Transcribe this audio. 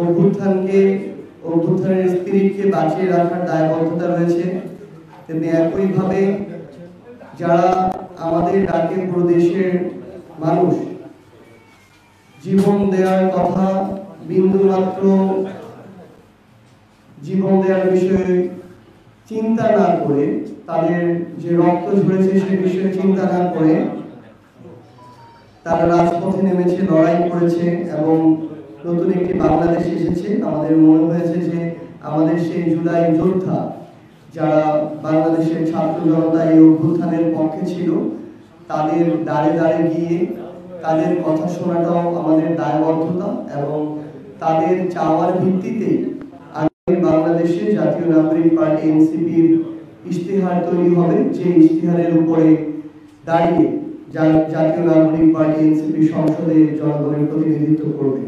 অভ্যুত্থানকে অভ্যুত্থানের স্পিরিটকে বাঁচিয়ে রাখার দায়বদ্ধতা রয়েছে, তেমনি একইভাবে যারা আমাদের ডাকে পুরো দেশের মানুষ জীবন দেওয়ার কথা বিন্দুমাত্র জীবন দেওয়ার বিষয়ে চিন্তা না করে, তাদের যে রক্ত ঝরেছে সে বিষয়ে চিন্তা না করে তারা রাজপথে নেমেছে, লড়াই করেছে এবং নতুন একটি বাংলাদেশ এসেছে। আমাদের মনে হয়েছে যে আমাদের সেই জুলাই যোদ্ধা যারা বাংলাদেশের ছাত্র জনতা এই অভ্যুত্থানের পক্ষে ছিল, তাদের দাঁড়ে দাঁড়ে গিয়ে তাদের কথা শোনাটাও আমাদের দায়বদ্ধতা এবং তাদের চাওয়ার ভিত্তিতে বাংলাদেশে জাতীয় নাগরিক পার্টি এনসিপির ইশতেহার তৈরি হবে, যে ইশতেহারের উপরে দাঁড়িয়ে জাতীয় নাগরিক পার্টি এনসিপি সংসদে জনগণের প্রতিনিধিত্ব করবে।